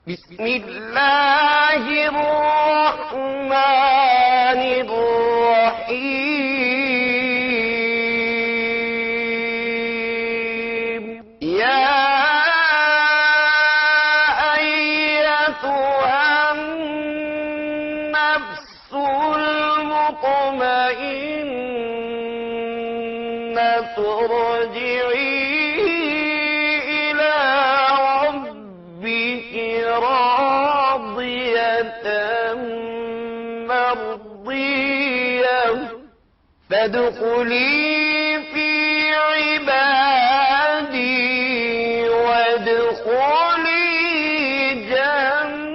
بسم اللہ الرحمن الرحیم یا ایتھا النفس المطمئنۃ ارجعی فادخلی فی عبادی وادخلی جنتی۔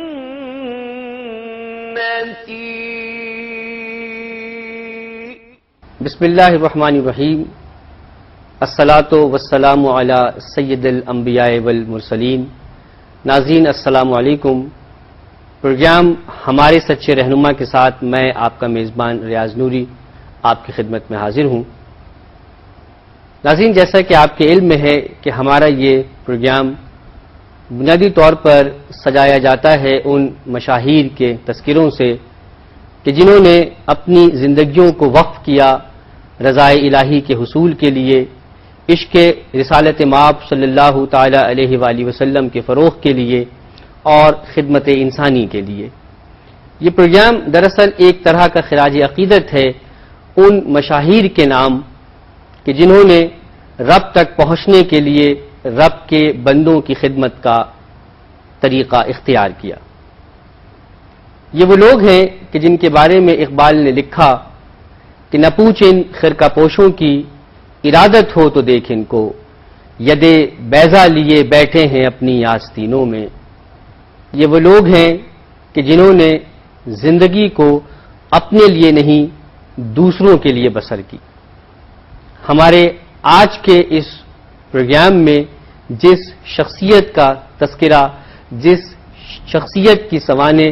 بسم اللہ الرحمن الرحیم۔ الصلاۃ والسلام علی سید الانبیاء والمرسلین۔ ناظرین السلام علیکم۔ پروگرام ہمارے سچے رہنما کے ساتھ میں آپ کا میزبان ریاض نوری آپ کی خدمت میں حاضر ہوں۔ ناظرین، جیسا کہ آپ کے علم میں ہے کہ ہمارا یہ پروگرام بنیادی طور پر سجایا جاتا ہے ان مشاہیر کے تذکروں سے کہ جنہوں نے اپنی زندگیوں کو وقف کیا رضائے الہی کے حصول کے لیے، عشق رسالت مآب صلی اللہ تعالی علیہ وآلہ وسلم کے فروغ کے لیے اور خدمت انسانی کے لیے۔ یہ پروگرام دراصل ایک طرح کا خراج عقیدت ہے ان مشاہیر کے نام کہ جنہوں نے رب تک پہنچنے کے لیے رب کے بندوں کی خدمت کا طریقہ اختیار کیا۔ یہ وہ لوگ ہیں کہ جن کے بارے میں اقبال نے لکھا کہ نہ پوچھ ان خرقہ پوشوں کی ارادت ہو تو دیکھ ان کو، یدے بیضا لیے بیٹھے ہیں اپنی آستینوں میں۔ یہ وہ لوگ ہیں کہ جنہوں نے زندگی کو اپنے لیے نہیں دوسروں کے لیے بسر کی۔ ہمارے آج کے اس پروگرام میں جس شخصیت کا تذکرہ، جس شخصیت کی سوانح،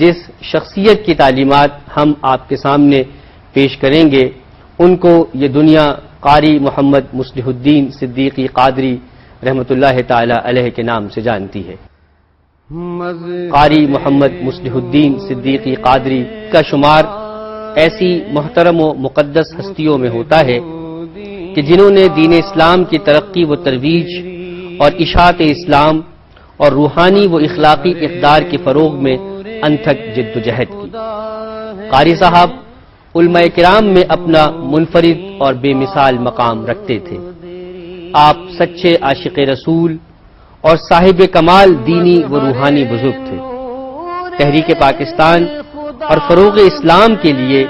جس شخصیت کی تعلیمات ہم آپ کے سامنے پیش کریں گے، ان کو یہ دنیا قاری محمد مصلح الدین صدیقی قادری رحمۃ اللہ تعالی علیہ کے نام سے جانتی ہے۔ قاری محمد مصلح الدین صدیقی قادری کا شمار ایسی محترم و مقدس ہستیوں میں ہوتا ہے کہ جنہوں نے دین اسلام کی ترقی و ترویج اور اشاعت اسلام اور روحانی و اخلاقی اقدار کے فروغ میں انتھک جد و جہد کی۔ قاری صاحب علماء کرام میں اپنا منفرد اور بے مثال مقام رکھتے تھے۔ آپ سچے عاشق رسول اور صاحب کمال دینی و روحانی بزرگ تھے۔ تحریک پاکستان اور فروغ اسلام کے لیے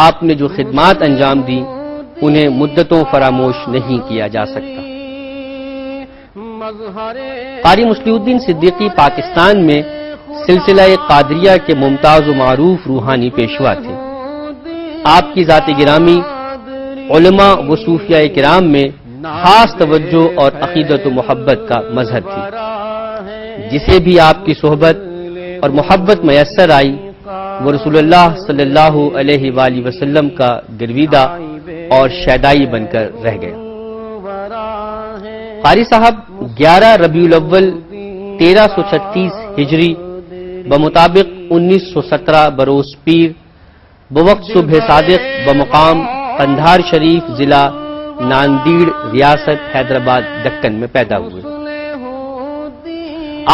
آپ نے جو خدمات انجام دی انہیں مدتوں فراموش نہیں کیا جا سکتا۔ قاری مصلح الدین صدیقی پاکستان میں سلسلہ قادریہ کے ممتاز و معروف روحانی پیشوا تھے۔ آپ کی ذات گرامی علماء و صوفیاء کرام میں خاص توجہ اور عقیدت و محبت کا مظہر تھی۔ جسے بھی آپ کی صحبت اور محبت میسر آئی وہ رسول اللہ صلی اللہ علیہ وآلہ وسلم کا گرویدہ اور شیدائی بن کر رہ گیا۔ قاری صاحب 11 ربیع الاول 1336 ہجری بمطابق 1917 بروز پیر بوقت صبح صادق بمقام قندھار شریف ضلع ناندیڑ ریاست حیدرآباد دکن میں پیدا ہوئے۔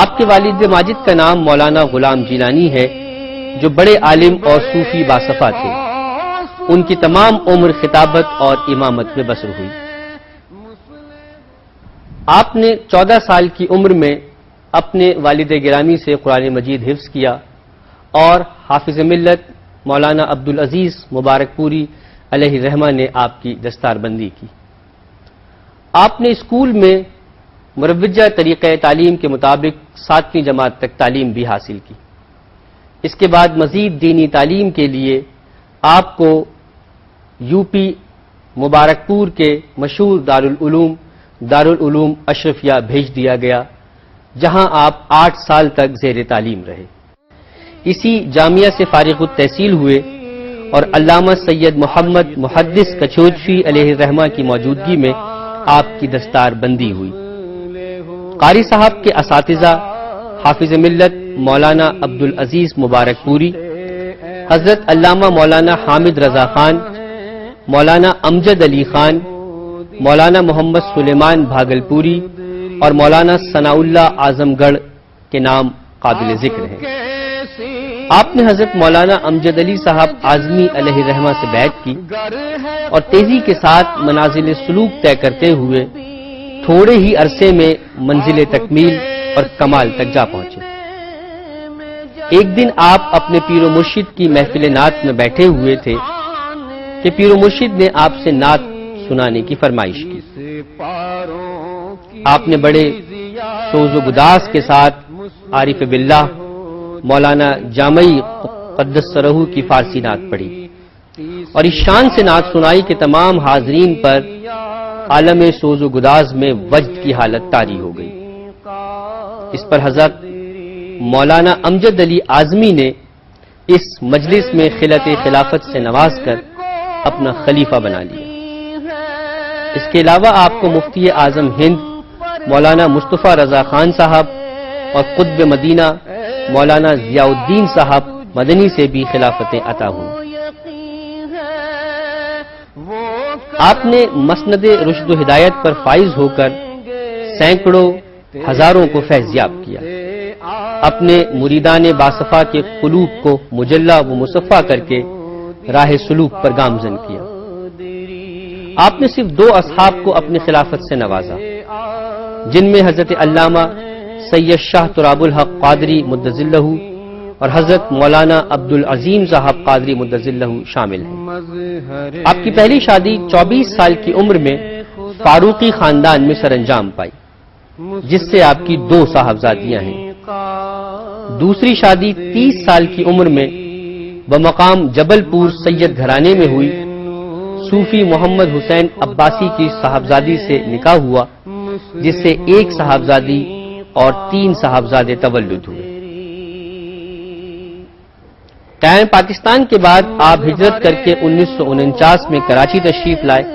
آپ کے والد ماجد کا نام مولانا غلام جیلانی ہے جو بڑے عالم اور صوفی باصفا تھے۔ ان کی تمام عمر خطابت اور امامت میں بسر ہوئی۔ آپ نے 14 سال کی عمر میں اپنے والد گرامی سے قرآن مجید حفظ کیا اور حافظ ملت مولانا عبدالعزیز مبارک پوری علیہ الرحمہ نے آپ کی دستار بندی کی۔ آپ نے اسکول میں مروجہ طریقہ تعلیم کے مطابق 7ویں جماعت تک تعلیم بھی حاصل کی۔ اس کے بعد مزید دینی تعلیم کے لیے آپ کو یو پی مبارک پور کے مشہور دارالعلوم اشرفیہ بھیج دیا گیا، جہاں آپ 8 سال تک زیر تعلیم رہے۔ اسی جامعہ سے فارغ التحصیل ہوئے اور علامہ سید محمد محدث کچھوچفی علیہ الرحمہ کی موجودگی میں آپ کی دستار بندی ہوئی۔ قاری صاحب کے اساتذہ حافظ ملت مولانا عبدالعزیز مبارک پوری، حضرت علامہ مولانا حامد رضا خان، مولانا امجد علی خان، مولانا محمد سلیمان بھاگلپوری اور مولانا ثناء اللہ اعظم گڑھ کے نام قابل ذکر ہیں۔ آپ نے حضرت مولانا امجد علی صاحب اعظمی علیہ الرحمہ سے بیعت کی اور تیزی کے ساتھ منازل سلوک طے کرتے ہوئے تھوڑے ہی عرصے میں منزل تکمیل اور کمال تک جا پہنچے۔ ایک دن آپ اپنے پیر و مرشد کی محفل نعت میں بیٹھے ہوئے تھے کہ پیر و مرشد نے آپ سے نعت سنانے کی فرمائش کی۔ آپ نے بڑے سوز و گداز کے ساتھ عارف باللہ مولانا جامعی قدس سرہ کی فارسی نعت پڑھی اور اس شان سے نعت سنائی کہ تمام حاضرین پر عالم سوز و گداز میں وجد کی حالت طاری ہو گئی۔ اس پر حضرت مولانا امجد علی اعظمی نے اس مجلس میں خلعت خلافت سے نواز کر اپنا خلیفہ بنا لیا۔ اس کے علاوہ آپ کو مفتی اعظم ہند مولانا مصطفیٰ رضا خان صاحب اور قطب مدینہ مولانا ضیاء الدین صاحب مدنی سے بھی خلافتیں عطا ہوئیں۔ آپ نے مسند رشد و ہدایت پر فائز ہو کر سینکڑوں ہزاروں کو فیضیاب کیا، اپنے مریدان باصفا کے قلوب کو مجلہ و مصفہ کر کے راہ سلوک پر گامزن کیا۔ آپ نے صرف 2 اصحاب کو اپنی خلافت سے نوازا، جن میں حضرت علامہ سید شاہ تراب الحق قادری مدظلہ اور حضرت مولانا عبدالعظیم صاحب قادری مدظلہ شامل ہیں۔ آپ کی پہلی شادی 24 سال کی عمر میں فاروقی خاندان میں سر انجام پائی، جس سے آپ کی 2 صاحبزادیاں ہیں۔ دوسری شادی 30 سال کی عمر میں بمقام جبل پور سید گھرانے میں ہوئی۔ صوفی محمد حسین عباسی کی صاحبزادی سے نکاح ہوا، جس سے 1 صاحبزادی اور 3 صاحبزادے تولد ہوئے۔ قیام پاکستان کے بعد آپ ہجرت کر کے 1949 میں کراچی تشریف لائے۔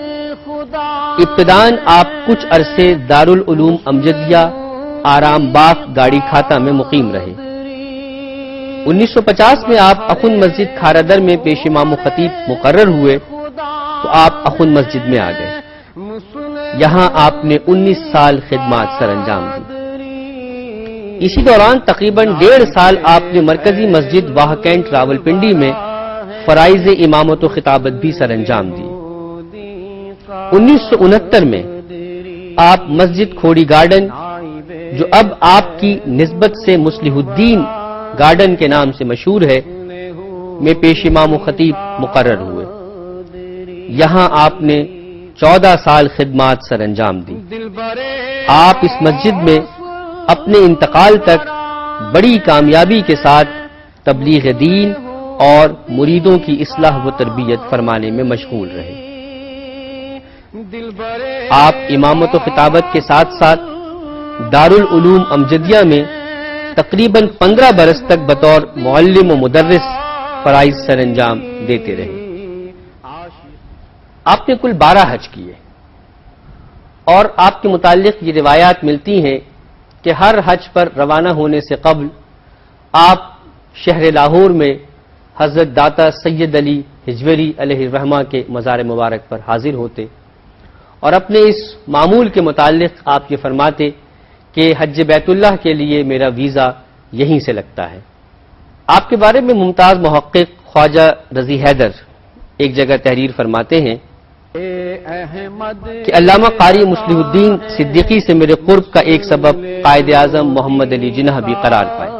ابتداً آپ کچھ عرصے دارالعلوم امجدیہ آرام باغ گاڑی کھاتا میں مقیم رہے۔ 1950 میں آپ اخن مسجد کھارادر میں پیش امام و خطیب مقرر ہوئے تو آپ اخن مسجد میں آ گئے۔ یہاں آپ نے 19 سال خدمات سر انجام دی۔ اسی دوران تقریباً 1.5 سال آپ نے مرکزی مسجد واہ کینٹ راولپنڈی میں فرائض امامت و خطابت بھی سر انجام دی۔ 1969 میں آپ مسجد کھوڑی گارڈن، جو اب آپ کی نسبت سے مصلح الدین گارڈن کے نام سے مشہور ہے، میں پیش امام و خطیب مقرر ہوئے۔ یہاں آپ نے 14 سال خدمات سر انجام دی۔ آپ اس مسجد میں اپنے انتقال تک بڑی کامیابی کے ساتھ تبلیغ دین اور مریدوں کی اصلاح و تربیت فرمانے میں مشغول رہے۔ آپ امامت و خطابت کے ساتھ ساتھ دارالعلوم امجدیہ میں تقریباً 15 برس تک بطور معلم و مدرس فرائض سر انجام دیتے رہے۔ آپ نے کل 12 حج کیے اور آپ کے متعلق یہ روایات ملتی ہیں کہ ہر حج پر روانہ ہونے سے قبل آپ شہر لاہور میں حضرت داتا سید علی ہجویری علیہ الرحمہ کے مزار مبارک پر حاضر ہوتے اور اپنے اس معمول کے متعلق آپ یہ فرماتے کہ حج بیت اللہ کے لیے میرا ویزا یہیں سے لگتا ہے۔ آپ کے بارے میں ممتاز محقق خواجہ رضی حیدر ایک جگہ تحریر فرماتے ہیں کہ علامہ قاری مصلح الدین صدیقی سے میرے قرب کا ایک سبب قائد اعظم محمد علی جناح بھی قرار پائے۔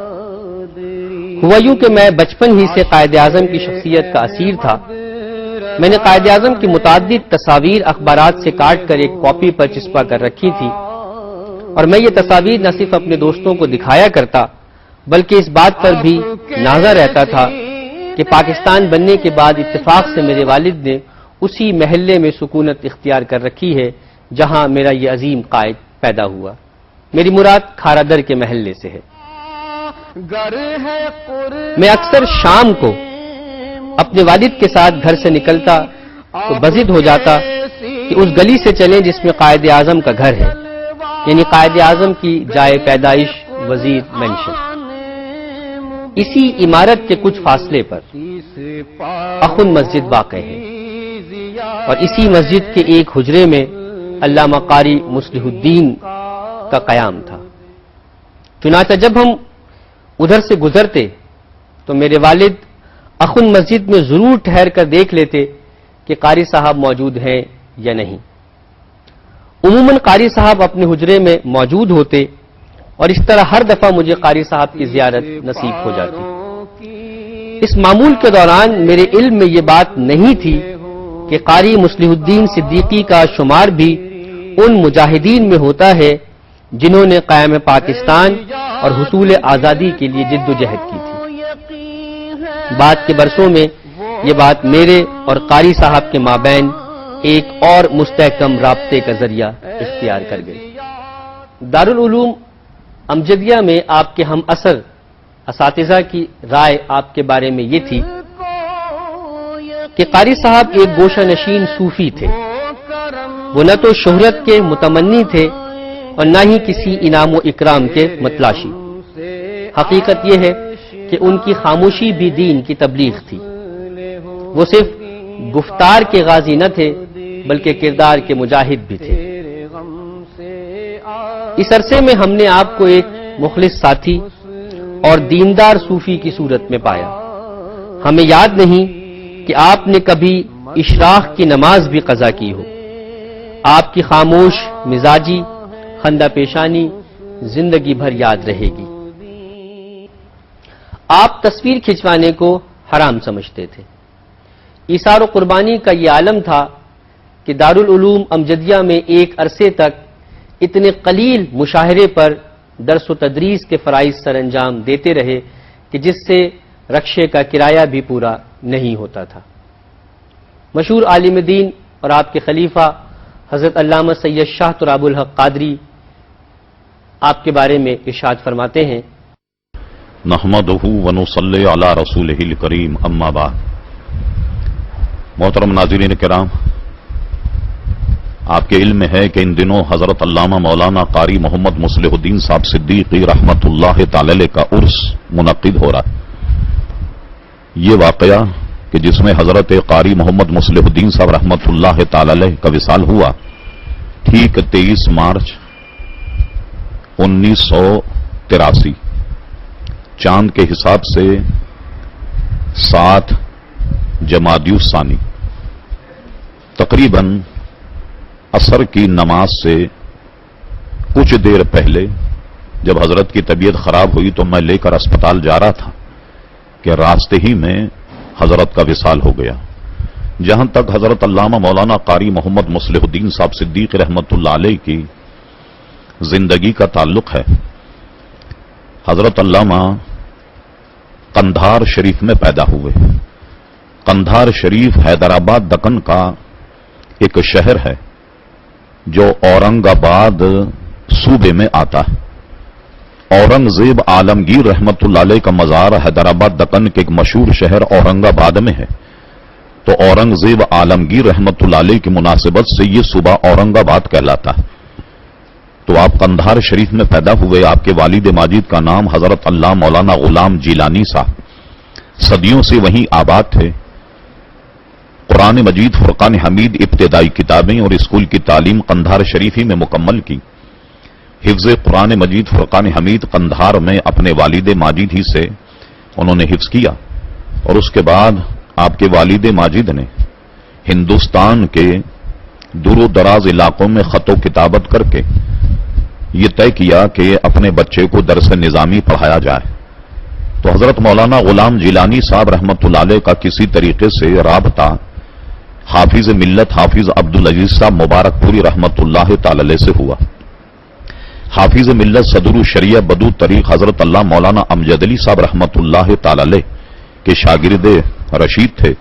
ہوا یوں کہ میں بچپن ہی سے قائد اعظم کی شخصیت کا اسیر تھا۔ میں نے قائد اعظم کی متعدد تصاویر اخبارات سے کاٹ کر ایک کاپی پر چسپا کر رکھی تھی اور میں یہ تصاویر نہ صرف اپنے دوستوں کو دکھایا کرتا بلکہ اس بات پر بھی نازا رہتا تھا کہ پاکستان بننے کے بعد اتفاق سے میرے والد نے اسی محلے میں سکونت اختیار کر رکھی ہے جہاں میرا یہ عظیم قائد پیدا ہوا۔ میری مراد کھارادر کے محلے سے ہے۔ میں اکثر شام کو اپنے والد کے ساتھ گھر سے نکلتا تو بضد ہو جاتا کہ اس گلی سے چلیں جس میں قائد اعظم کا گھر ہے، یعنی قائد اعظم کی جائے پیدائش وزیر مینشن۔ اسی عمارت کے کچھ فاصلے پر اخن مسجد واقع ہے اور اسی مسجد کے ایک حجرے میں علامہ قاری مصلح الدین کا قیام تھا۔ چنانچہ جب ہم ادھر سے گزرتے تو میرے والد اخن مسجد میں ضرور ٹھہر کر دیکھ لیتے کہ قاری صاحب موجود ہیں یا نہیں۔ عموماً قاری صاحب اپنے حجرے میں موجود ہوتے اور اس طرح ہر دفعہ مجھے قاری صاحب کی زیارت نصیب ہو جاتی۔ اس معمول کے دوران میرے علم میں یہ بات نہیں تھی کہ قاری مصلح الدین صدیقی کا شمار بھی ان مجاہدین میں ہوتا ہے جنہوں نے قیام پاکستان اور حصول آزادی کے لیے جد و جہد کی تھی۔ بعد کے برسوں میں یہ بات میرے اور قاری صاحب کے مابین ایک اور مستحکم رابطے کا ذریعہ اختیار کر گئی۔ دارالعلوم امجدیہ میں آپ کے ہم اثر اساتذہ کی رائے آپ کے بارے میں یہ تھی کہ قاری صاحب ایک گوشہ نشین صوفی تھے۔ وہ نہ تو شہرت کے متمنی تھے اور نہ ہی کسی انعام و اکرام کے متلاشی۔ حقیقت یہ ہے کہ ان کی خاموشی بھی دین کی تبلیغ تھی۔ وہ صرف گفتار کے غازی نہ تھے بلکہ کردار کے مجاہد بھی تھے۔ اس عرصے میں ہم نے آپ کو ایک مخلص ساتھی اور دیندار صوفی کی صورت میں پایا۔ ہمیں یاد نہیں کہ آپ نے کبھی اشراق کی نماز بھی قضا کی ہو۔ آپ کی خاموش مزاجی خندہ پیشانی زندگی بھر یاد رہے گی۔ آپ تصویر کھنچوانے کو حرام سمجھتے تھے۔ ایثار و قربانی کا یہ عالم تھا کہ دارالعلوم امجدیہ میں ایک عرصے تک اتنے قلیل مشاہرے پر درس و تدریس کے فرائض سر انجام دیتے رہے کہ جس سے رکشے کا کرایہ بھی پورا نہیں ہوتا تھا۔ مشہور عالم دین اور آپ کے خلیفہ حضرت علامہ سید شاہ تراب الحق قادری آپ کے بارے میں ارشاد فرماتے ہیں، نحمدہ ونصلی علی رسولہ الکریم، اما بعد۔ محترم ناظرین کرام، آپ کے علم میں ہے کہ ان دنوں حضرت علامہ مولانا قاری محمد مصلح الدین صاحب صدیقی رحمت اللہ تعالی علیہ کا عرس منعقد ہو رہا ہے۔ یہ واقعہ کہ جس میں حضرت قاری محمد مصلح الدین صاحب رحمت اللہ تعالی علیہ کا وصال ہوا، ٹھیک 23 مارچ 1983 چاند کے حساب سے 7 جمادی الثانی، تقریباً عصر کی نماز سے کچھ دیر پہلے جب حضرت کی طبیعت خراب ہوئی تو میں لے کر اسپتال جا رہا تھا کہ راستے ہی میں حضرت کا وصال ہو گیا۔ جہاں تک حضرت علامہ مولانا قاری محمد مصلح الدین صاحب صدیق رحمت اللہ علیہ کی زندگی کا تعلق ہے، حضرت علامہ قندھار شریف میں پیدا ہوئے۔ قندھار شریف حیدرآباد دکن کا ایک شہر ہے جو اورنگ آباد صوبے میں آتا ہے۔ اورنگزیب عالمگیر رحمت اللہ علیہ کا مزار حیدرآباد دکن کے ایک مشہور شہر اورنگ آباد میں ہے، تو اورنگزیب عالمگیر رحمت اللہ علیہ کی مناسبت سے یہ صوبہ اورنگ آباد کہلاتا ہے۔ تو آپ قندھار شریف میں پیدا ہوئے۔ آپ کے والد ماجد کا نام حضرت اللہ مولانا غلام جیلانی صاحب صدیوں سے وہیں آباد تھے۔ قرآن مجید فرقان حمید ابتدائی کتابیں اور اسکول کی تعلیم قندھار شریف ہی میں مکمل کی۔ حفظ قرآن مجید فرقان حمید قندھار میں اپنے والد ماجد ہی سے انہوں نے حفظ کیا، اور اس کے بعد آپ کے والد ماجد نے ہندوستان کے دور و دراز علاقوں میں خط و کتابت کر کے یہ طے کیا کہ اپنے بچے کو درس نظامی پڑھایا جائے۔ تو حضرت مولانا غلام جیلانی صاحب رحمت اللہ علیہ کا کسی طریقے سے رابطہ حافظ ملت حافظ عبدالعزیز صاحب مبارک پوری رحمت اللہ تعالی علیہ سے ہوا۔ حافظ ملت صدر الشریعہ بدو طریق حضرت اللہ مولانا امجد علی صاحب رحمت اللہ تعالی علیہ کے شاگرد رشید تھے،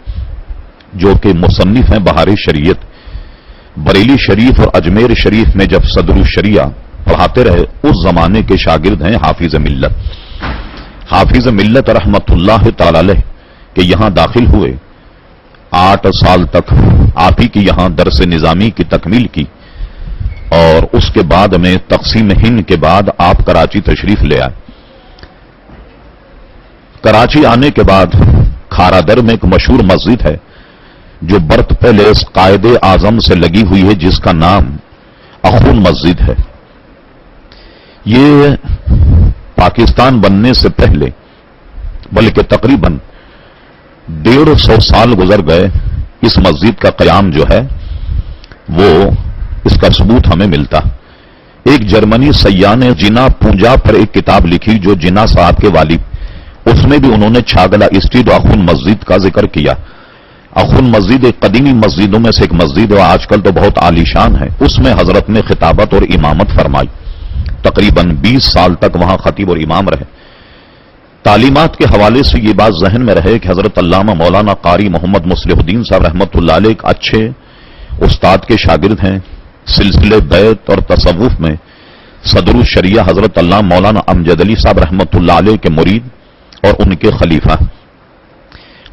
جو کہ مصنف ہیں بہار شریعت۔ بریلی شریف اور اجمیر شریف میں جب صدر الشریعہ پڑھاتے رہے، اس زمانے کے شاگرد ہیں حافظ ملت۔ حافظ ملت رحمت اللہ تعالی علیہ کہ یہاں داخل ہوئے، 8 سال تک آپ ہی کی یہاں درس نظامی کی تکمیل کی۔ اور اس کے بعد میں تقسیم ہند کے بعد آپ کراچی تشریف لے آئے. کراچی آنے کے بعد کھارا در میں ایک مشہور مسجد ہے جو برتھ پیلس قائد اعظم سے لگی ہوئی ہے، جس کا نام اخون مسجد ہے. یہ پاکستان بننے سے پہلے بلکہ تقریباً 150 سال گزر گئے اس مسجد کا قیام جو ہے وہ اس کا ثبوت ہمیں ملتا. ایک جرمنی سیاح نے جنا پونجا پر ایک کتاب لکھی جو جنا صاحب کے والد، اس میں بھی انہوں نے چھاگلا اسٹریٹ اخون مسجد کا ذکر کیا. اخون مسجد ایک قدیمی مسجدوں میں سے ایک مسجد ہے، آج کل تو بہت عالیشان ہے. اس میں حضرت نے خطابت اور امامت فرمائی. تقریباً 20 سال تک وہاں خطیب اور امام رہے. تعلیمات کے حوالے سے یہ بات ذہن میں رہے کہ حضرت علامہ مولانا قاری محمد مصلح الدین صاحب رحمۃ اللہ علیہ ایک اچھے استاد کے شاگرد ہیں. سلسلے بیت اور تصوف میں صدر الشریعہ حضرت علامہ مولانا امجد علی صاحب رحمۃ اللہ علیہ کے مرید اور ان کے خلیفہ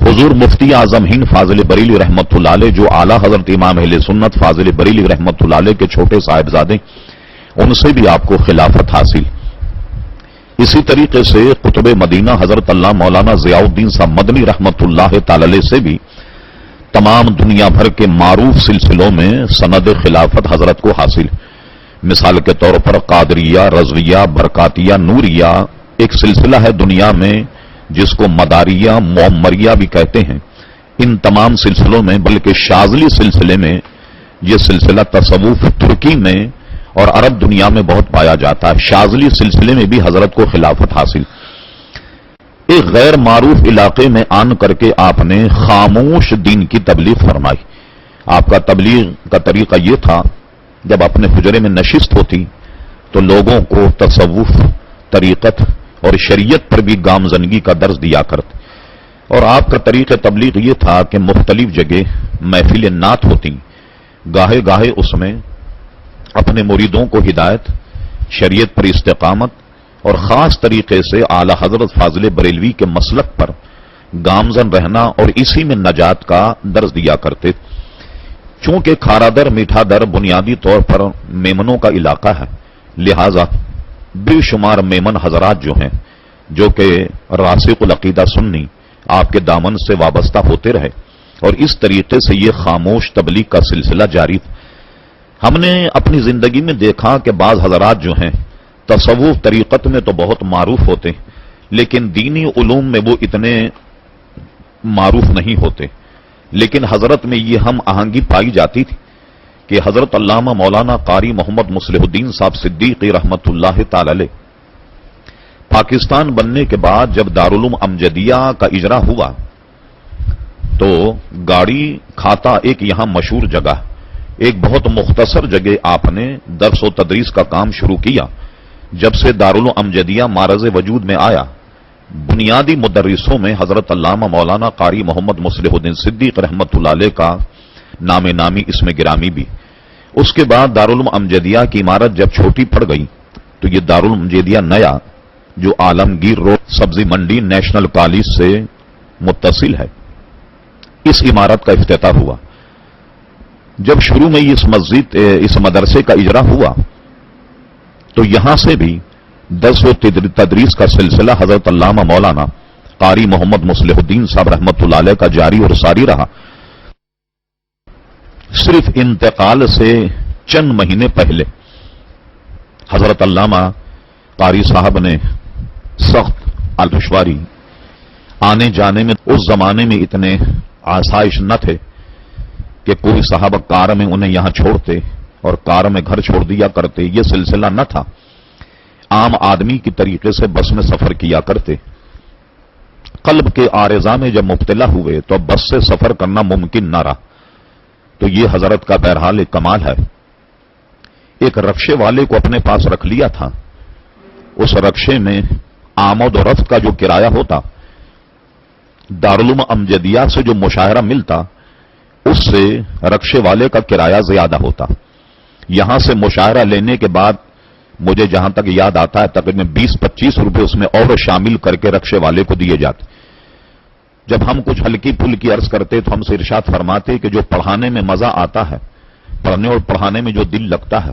حضور مفتی اعظم ہند فاضل بریلوی رحمۃ اللہ علیہ، جو اعلی حضرت امام اہل سنت فاضل بریلوی رحمۃ اللہ علیہ کے چھوٹے صاحبزادے، ان سے بھی آپ کو خلافت حاصل. اسی طریقے سے قطب مدینہ حضرت اللہ مولانا ضیاء الدین صاحب مدنی رحمۃ اللہ تعالی علیہ سے بھی تمام دنیا بھر کے معروف سلسلوں میں سند خلافت حضرت کو حاصل. مثال کے طور پر قادریہ، رضویہ، برکاتیہ، نوریہ ایک سلسلہ ہے دنیا میں جس کو مداریہ، معمریہ بھی کہتے ہیں. ان تمام سلسلوں میں بلکہ شاذلی سلسلے میں یہ سلسلہ تصوف ترکی میں اور عرب دنیا میں بہت پایا جاتا ہے. شاذلی سلسلے میں بھی حضرت کو خلافت حاصل. ایک غیر معروف علاقے میں آن کر کے آپ نے خاموش دین کی تبلیغ فرمائی. آپ کا تبلیغ کا طریقہ یہ تھا، جب اپنے حجرے میں نشست ہوتی تو لوگوں کو تصوف، طریقت اور شریعت پر بھی گامزنگی کا درس دیا کرتے. اور آپ کا طریقہ تبلیغ یہ تھا کہ مختلف جگہ محفل نعت ہوتی، گاہے گاہے اس میں اپنے مریدوں کو ہدایت، شریعت پر استقامت اور خاص طریقے سے اعلی حضرت فاضل بریلوی کے مسلک پر گامزن رہنا اور اسی میں نجات کا درس دیا کرتے. چونکہ کھارا در میٹھا در بنیادی طور پر میمنوں کا علاقہ ہے، لہذا بے شمار میمن حضرات جو ہیں جو کہ راسخ العقیدہ سنی آپ کے دامن سے وابستہ ہوتے رہے اور اس طریقے سے یہ خاموش تبلیغ کا سلسلہ جاری تھا. ہم نے اپنی زندگی میں دیکھا کہ بعض حضرات جو ہیں تصوف طریقت میں تو بہت معروف ہوتے ہیں لیکن دینی علوم میں وہ اتنے معروف نہیں ہوتے. لیکن حضرت میں یہ ہم آہنگی پائی جاتی تھی کہ حضرت علامہ مولانا قاری محمد مصلح الدین صاحب صدیقی رحمت اللہ تعالی علیہ پاکستان بننے کے بعد جب دارالعلوم امجدیہ کا اجرا ہوا تو گاڑی کھاتا ایک یہاں مشہور جگہ، ایک بہت مختصر جگہ آپ نے درس و تدریس کا کام شروع کیا. جب سے دارالعلوم امجدیہ معرض وجود میں آیا، بنیادی مدرسوں میں حضرت علامہ مولانا قاری محمد مصلح الدین صدیق رحمت اللہ علیہ کا نام نامی اسم گرامی بھی. اس کے بعد دارالعلوم امجدیہ کی عمارت جب چھوٹی پڑ گئی تو یہ دارالعلوم امجدیہ نیا جو عالمگیر روڈ سبزی منڈی نیشنل کالج سے متصل ہے، اس عمارت کا افتتاح ہوا. جب شروع میں اس مدرسے کا اجرا ہوا تو یہاں سے بھی درس و تدریس کا سلسلہ حضرت علامہ مولانا قاری محمد مصلح الدین صاحب رحمت اللہ علیہ کا جاری اور ساری رہا. صرف انتقال سے چند مہینے پہلے حضرت علامہ قاری صاحب نے سخت دشواری آنے جانے میں، اس زمانے میں اتنے آسائش نہ تھے کہ کوئی صحابہ کار میں انہیں یہاں چھوڑتے اور کار میں گھر چھوڑ دیا کرتے، یہ سلسلہ نہ تھا. عام آدمی کی طریقے سے بس میں سفر کیا کرتے. قلب کے عارضہ میں جب مبتلا ہوئے تو اب بس سے سفر کرنا ممکن نہ رہا. تو یہ حضرت کا بہرحال ایک کمال ہے. ایک رکشے والے کو اپنے پاس رکھ لیا تھا. اس رکشے میں آمد و رفت کا جو کرایہ ہوتا، دارالعلوم امجدیہ سے جو مشاہرہ ملتا، اس سے رکشے والے کا کرایہ زیادہ ہوتا. یہاں سے مشاہرہ لینے کے بعد مجھے جہاں تک یاد آتا ہے تقریباً 20-25 روپے اس میں اور شامل کر کے رکشے والے کو دیے جاتے. جب ہم کچھ ہلکی پھلکی عرض کرتے تو ہم سے ارشاد فرماتے کہ جو پڑھانے میں مزہ آتا ہے، پڑھنے اور پڑھانے میں جو دل لگتا ہے،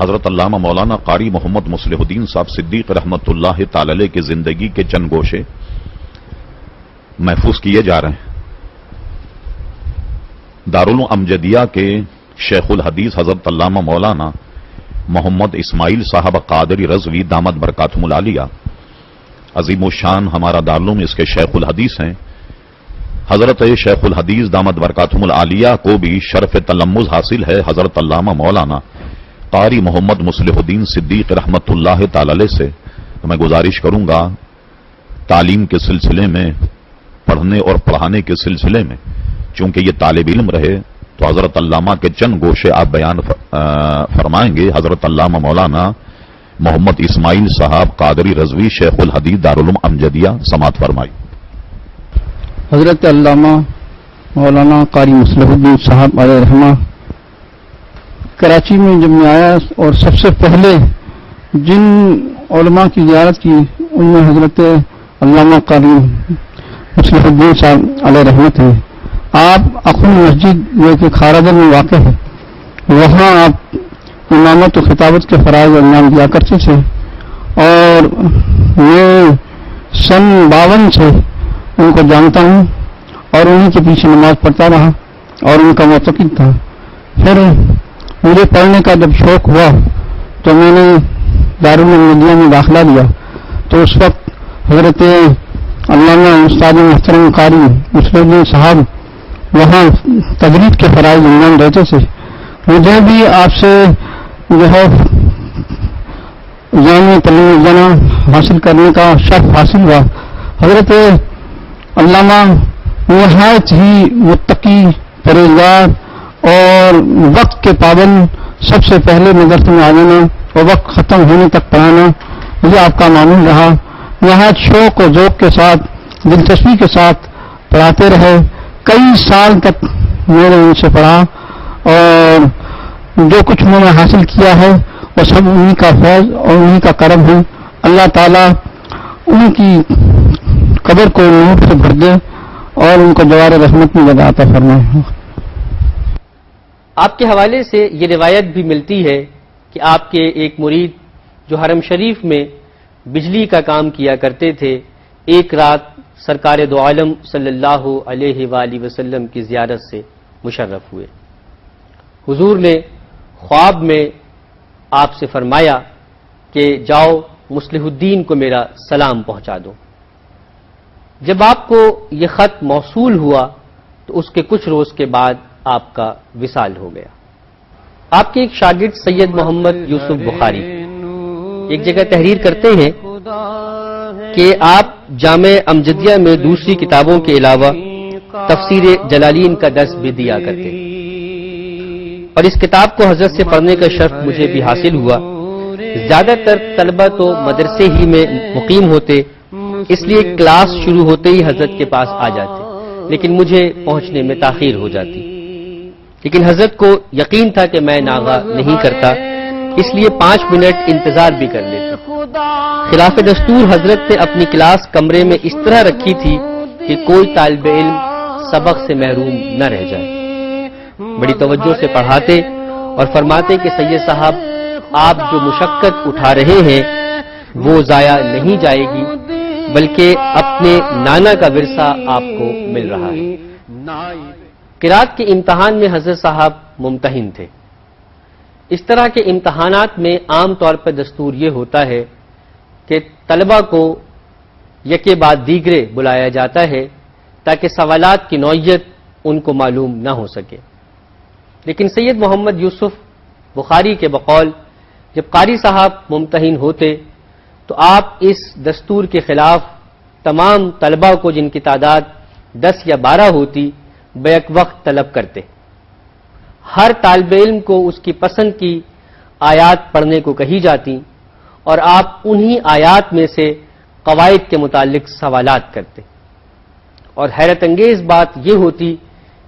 حضرت علامہ مولانا قاری محمد مصلح الدین صاحب صدیق رحمت اللہ تعالی علیہ کی زندگی کے چند گوشے محفوظ کیے جا رہے ہیں۔ دارالعلوم امجدیہ کے شیخ الحدیث حضرت علامہ مولانا محمد اسماعیل صاحب قادری رضوی دامت برکاتہم العالیہ عظیم الشان ہمارا دارالعلوم اس کے شیخ الحدیث ہیں۔ حضرت شیخ الحدیث دامت برکاتہم العالیہ کو بھی شرف تلمذ حاصل ہے حضرت علامہ مولانا قاری محمد مصلح الدین صدیق رحمت اللہ تعالی علیہ سے۔ تو میں گزارش کروں گا تعلیم کے سلسلے میں، پڑھنے اور پڑھانے کے سلسلے میں، چونکہ یہ طالب علم رہے تو حضرت علامہ کے چند گوشے آپ بیان فرمائیں گے۔ حضرت علامہ مولانا محمد اسماعیل صاحب قادری رضوی شیخ الحدیث دارالعلوم امجدیہ سماعت فرمائی۔ حضرت علامہ مولانا قاری مصلح الدین صاحب علیہ رحمہ کراچی میں جب میں آیا اور سب سے پہلے جن علماء کی زیارت کی ان میں حضرت علامہ قاری مصلح الدین صاحب علیہ رحمہ تھے۔ آپ اخن مسجد جو کہ کھارادر میں واقع ہے وہاں آپ امامت و خطابت کے فرائض انجام دیا کرتے تھے، اور میں سن 52 سے ان کو جانتا ہوں اور انہیں کے پیچھے نماز پڑھتا رہا اور ان کا معتقد تھا۔ پھر مجھے پڑھنے کا جب شوق ہوا تو میں نے دارالعلوم امجدیہ میں داخلہ لیا، تو اس وقت حضرت علامہ استاد محترم قاری مصلح الدین صاحب وہاں تجوید کے فرائض انجام دیتے تھے۔ مجھے بھی آپ سے جو ہے جامع تعلیم جانا حاصل کرنے کا شرف حاصل ہوا۔ حضرت علامہ نہایت ہی متقی، پرہیزگار اور وقت کے پابند، سب سے پہلے مدرسے میں آ جانا اور وقت ختم ہونے تک پڑھانا یہ آپ کا معمول رہا۔ نہایت شوق اور ذوق کے ساتھ، دلچسپی کے ساتھ پڑھاتے رہے۔ کئی سال تک میں نے ان سے پڑھا اور جو کچھ انہوں نے حاصل کیا ہے وہ سب انہی کا فیض اور انہی کا کرم ہے۔ اللہ تعالیٰ ان کی قبر کو نور سے بھر دے اور ان کو جوار رحمت میں جگہ عطا فرمائے۔ آپ کے حوالے سے یہ روایت بھی ملتی ہے کہ آپ کے ایک مرید جو حرم شریف میں بجلی کا کام کیا کرتے تھے، ایک رات سرکار دو عالم صلی اللہ علیہ وآلہ وسلم کی زیارت سے مشرف ہوئے۔ حضور نے خواب میں آپ سے فرمایا کہ جاؤ مصلح الدین کو میرا سلام پہنچا دو۔ جب آپ کو یہ خط موصول ہوا تو اس کے کچھ روز کے بعد آپ کا وصال ہو گیا۔ آپ کے ایک شاگرد سید محمد یوسف بخاری ایک جگہ تحریر کرتے ہیں کہ آپ جامع امجدیہ میں دوسری کتابوں کے علاوہ تفسیر جلالین کا درس بھی دیا کرتے ہیں، اور اس کتاب کو حضرت سے پڑھنے کا شرف مجھے بھی حاصل ہوا۔ زیادہ تر طلبہ تو مدرسے ہی میں مقیم ہوتے، اس لیے کلاس شروع ہوتے ہی حضرت کے پاس آ جاتے، لیکن مجھے پہنچنے میں تاخیر ہو جاتی۔ لیکن حضرت کو یقین تھا کہ میں ناغہ نہیں کرتا، اس لیے 5 منٹ انتظار بھی کر لیتا۔ خلاف دستور حضرت نے اپنی کلاس کمرے میں اس طرح رکھی تھی کہ کوئی طالب علم سبق سے محروم نہ رہ جائے۔ بڑی توجہ سے پڑھاتے اور فرماتے کہ سید صاحب آپ جو مشقت اٹھا رہے ہیں وہ ضائع نہیں جائے گی، بلکہ اپنے نانا کا ورثہ آپ کو مل رہا ہے۔ قرات کے امتحان میں حضرت صاحب ممتحن تھے۔ اس طرح کے امتحانات میں عام طور پر دستور یہ ہوتا ہے کہ طلبہ کو یکے بعد دیگرے بلایا جاتا ہے تاکہ سوالات کی نوعیت ان کو معلوم نہ ہو سکے۔ لیکن سید محمد یوسف بخاری کے بقول جب قاری صاحب ممتحن ہوتے تو آپ اس دستور کے خلاف تمام طلبہ کو، جن کی تعداد 10 یا 12 ہوتی، بیک وقت طلب کرتے۔ ہر طالب علم کو اس کی پسند کی آیات پڑھنے کو کہی جاتی اور آپ انہی آیات میں سے قواعد کے متعلق سوالات کرتے، اور حیرت انگیز بات یہ ہوتی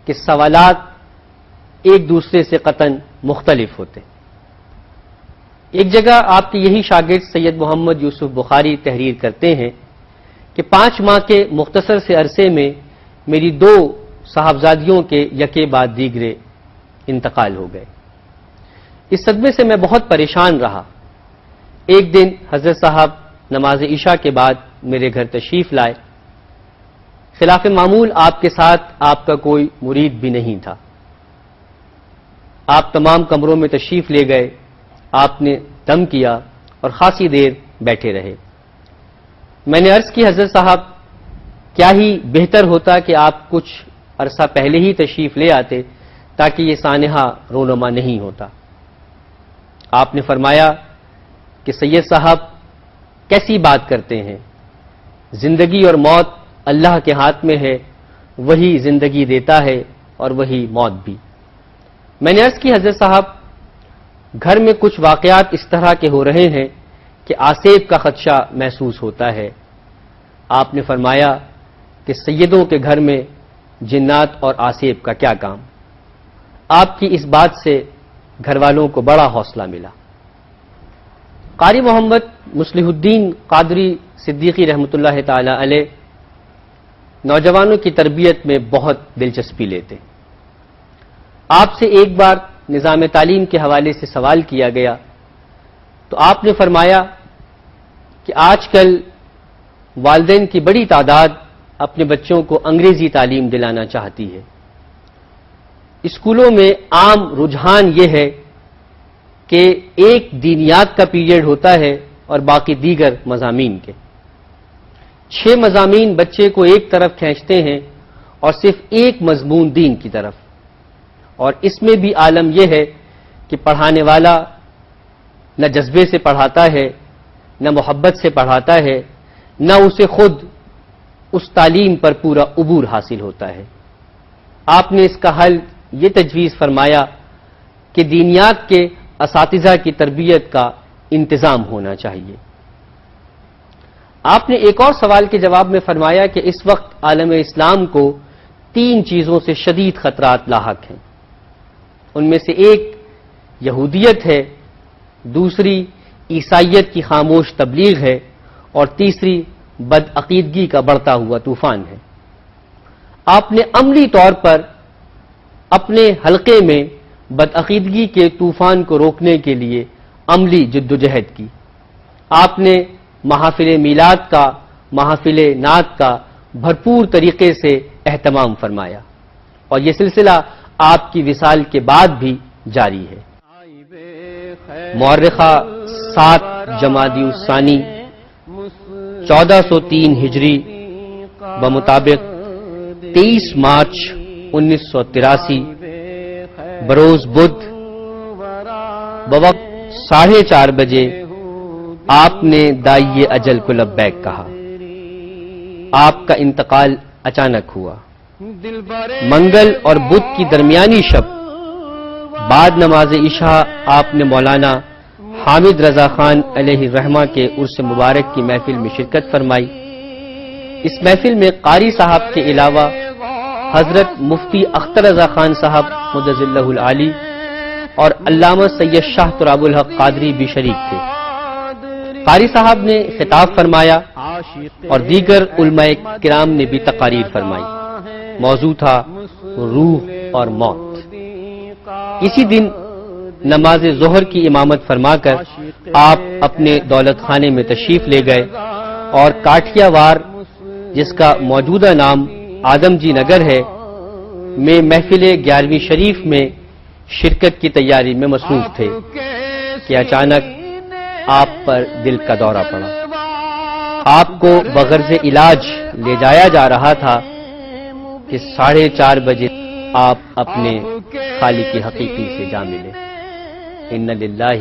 کہ سوالات ایک دوسرے سے قطعاً مختلف ہوتے۔ ایک جگہ آپ کے یہی شاگرد سید محمد یوسف بخاری تحریر کرتے ہیں کہ 5 ماہ کے مختصر سے عرصے میں میری 2 صاحبزادیوں کے یکے بعد دیگرے انتقال ہو گئے۔ اس صدمے سے میں بہت پریشان رہا. ایک دن حضرت صاحب نماز عشاء کے بعد میرے گھر تشریف لائے. خلاف معمول آپ کے ساتھ آپ کا کوئی مرید بھی نہیں تھا. آپ تمام کمروں میں تشریف لے گئے. آپ نے دم کیا اور خاصی دیر بیٹھے رہے. میں نے عرض کی حضرت صاحب کیا ہی بہتر ہوتا کہ آپ کچھ عرصہ پہلے ہی تشریف لے آتے تاکہ یہ سانحہ رونما نہیں ہوتا. آپ نے فرمایا کہ سید صاحب کیسی بات کرتے ہیں، زندگی اور موت اللہ کے ہاتھ میں ہے، وہی زندگی دیتا ہے اور وہی موت بھی. میں نے عرض کی حضرت صاحب گھر میں کچھ واقعات اس طرح کے ہو رہے ہیں کہ آسیب کا خدشہ محسوس ہوتا ہے. آپ نے فرمایا کہ سیدوں کے گھر میں جنات اور آسیب کا کیا کام. آپ کی اس بات سے گھر والوں کو بڑا حوصلہ ملا. قاری محمد مصلح الدین قادری صدیقی رحمۃ اللہ تعالی علیہ نوجوانوں کی تربیت میں بہت دلچسپی لیتے. آپ سے ایک بار نظام تعلیم کے حوالے سے سوال کیا گیا تو آپ نے فرمایا کہ آج کل والدین کی بڑی تعداد اپنے بچوں کو انگریزی تعلیم دلانا چاہتی ہے. اسکولوں میں عام رجحان یہ ہے کہ ایک دینیات کا پیریڈ ہوتا ہے اور باقی دیگر مضامین کے. 6 مضامین بچے کو ایک طرف کھینچتے ہیں اور صرف ایک مضمون دین کی طرف. اور اس میں بھی عالم یہ ہے کہ پڑھانے والا نہ جذبے سے پڑھاتا ہے، نہ محبت سے پڑھاتا ہے، نہ اسے خود اس تعلیم پر پورا عبور حاصل ہوتا ہے. آپ نے اس کا حل یہ تجویز فرمایا کہ دینیات کے اساتذہ کی تربیت کا انتظام ہونا چاہیے. آپ نے ایک اور سوال کے جواب میں فرمایا کہ اس وقت عالم اسلام کو 3 چیزوں سے شدید خطرات لاحق ہیں. ان میں سے ایک یہودیت ہے، دوسری عیسائیت کی خاموش تبلیغ ہے اور تیسری بدعقیدگی کا بڑھتا ہوا طوفان ہے. آپ نے عملی طور پر اپنے حلقے میں بدعقیدگی کے طوفان کو روکنے کے لیے عملی جدوجہد کی. آپ نے محافل میلاد کا، محافل نعت کا بھرپور طریقے سے اہتمام فرمایا اور یہ سلسلہ آپ کی وصال کے بعد بھی جاری ہے. مورخہ 7 جمادی الثانی 1403 ہجری بمطابق 23 مارچ 1983 بروز بدھ بوقت 4:30 بجے آپ نے دائی اجل کو لبیک کہا. آپ کا انتقال اچانک ہوا. منگل اور بدھ کی درمیانی شب بعد نماز عشاء آپ نے مولانا حامد رضا خان علیہ الرحمہ کے عرس مبارک کی محفل میں شرکت فرمائی. اس محفل میں قاری صاحب کے علاوہ حضرت مفتی اختر رضا خان صاحب مدظ اللہ العالی اور علامہ سید شاہ تراب الحق قادری بھی شریک تھے. قاری صاحب نے خطاب فرمایا اور دیگر علماء کرام نے بھی تقاریر فرمائی. موضوع تھا روح اور موت. اسی دن نماز ظہر کی امامت فرما کر آپ اپنے دولت خانے میں تشریف لے گئے اور کاٹھیا وار، جس کا موجودہ نام آدم جی نگر ہے، میں محفل 11ویں شریف میں شرکت کی تیاری میں مصروف تھے کہ اچانک آپ پر دل کا دورہ پڑا. آپ کو بغرض علاج لے جایا جا رہا تھا کہ 4:30 بجے آپ اپنے خالق حقیقی سے جا ملے. انا للہ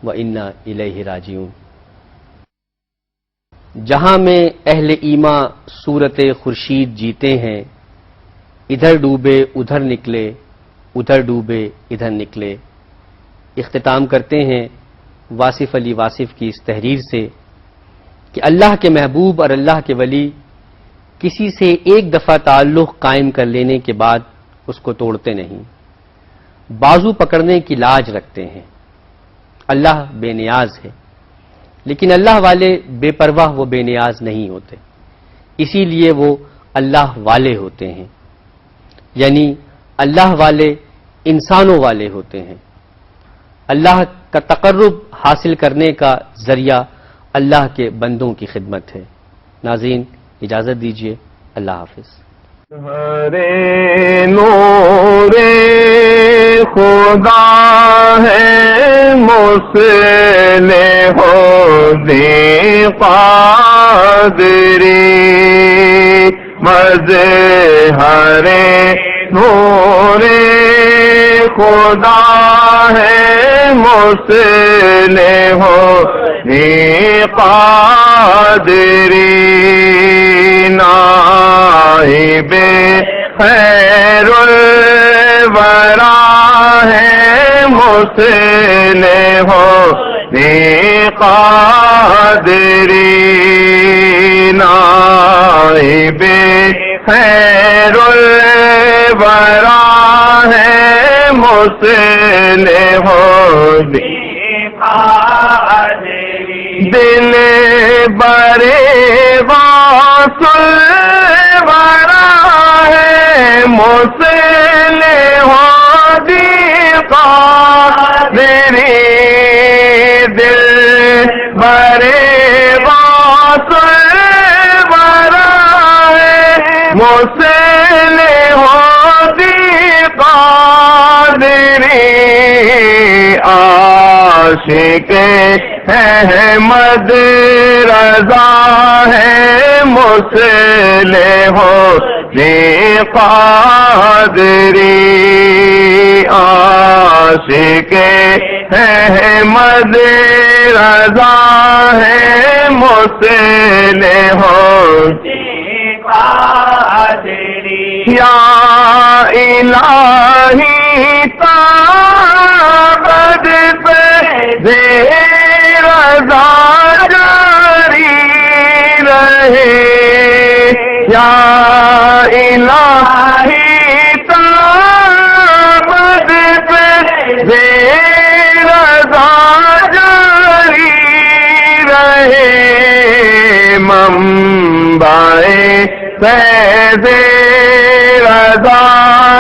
و انا الیہ راجعون. جہاں میں اہل ایمان صورت خورشید جیتے ہیں، ادھر ڈوبے ادھر نکلے، ادھر ڈوبے ادھر نکلے. اختتام کرتے ہیں واصف علی واصف کی اس تحریر سے کہ اللہ کے محبوب اور اللہ کے ولی کسی سے ایک دفعہ تعلق قائم کر لینے کے بعد اس کو توڑتے نہیں، بازو پکڑنے کی لاج رکھتے ہیں. اللہ بے نیاز ہے، لیکن اللہ والے بے پرواہ و بے نیاز نہیں ہوتے، اسی لیے وہ اللہ والے ہوتے ہیں. یعنی اللہ والے انسانوں والے ہوتے ہیں. اللہ کا تقرب حاصل کرنے کا ذریعہ اللہ کے بندوں کی خدمت ہے۔ ناظرین اجازت دیجیے، اللہ حافظ۔ ہرے نور خدا ہے مصلح الدین قادری، مظہر نور خدا ہے مصلح الدین قادری، نائب خیر الورا ہے مصلح الدین قادری، نائب خیر الورا ہے مصلح الدین قادری، دل برے واصل ورا ہے مصلح الدین قادری، دل برے واصل ورا ہے مصلح الدین قادری، عاشق احمد رضا ہے مصلح الدین قادری، عاشق احمد رضا ہے مصلح الدین قادری، یا الہی تعبد پہ رضا جاری رہے، یا الہی تعبد پہ رضا جاری رہے، منبع فیض رضا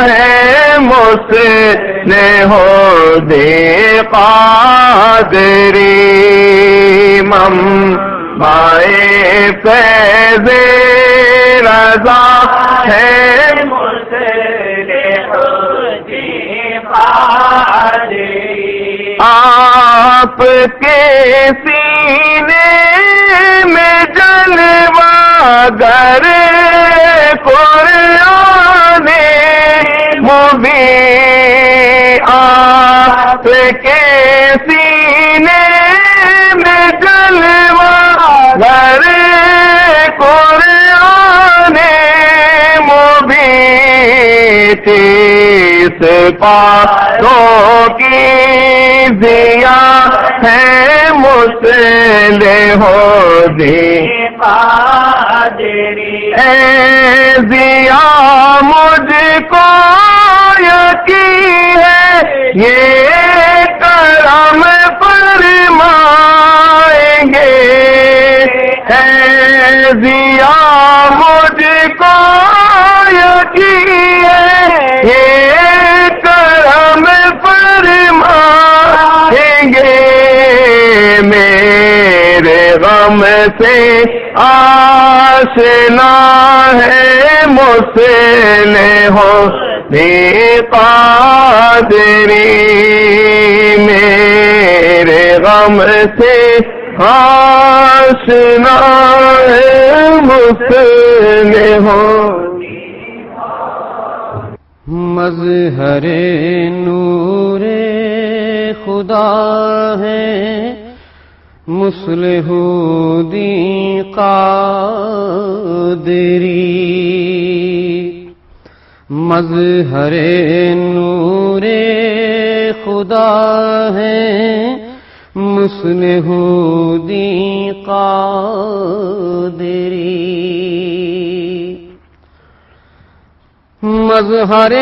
ہے مصلح الدین قادری، منبع فیض رضا ہے مصلح الدین قادری، آپ کے سینے میں جلوہ گر قرآن مبین، آپ کے سینے میں جلوہ گر قرآن مبین، تیس پاروں کی ضیا ہے مصلح الدین قادری، اے ضیا مجھ کو یقین ہے یہ کرم فرمائیں گے، اے ضیا مجھ کو یقین ہے یہ کرم فرمائیں گے، میرے غم سے آشنا ہے مصلح الدین قادری، میرے غم سے آشنا ہے مصلح مظہر نور خدا ہے مصلح الدین قادری، مظہر نور خدا ہے مصلح الدین قادری، مظہر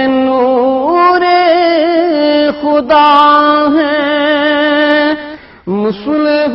نور خدا ہے مصلح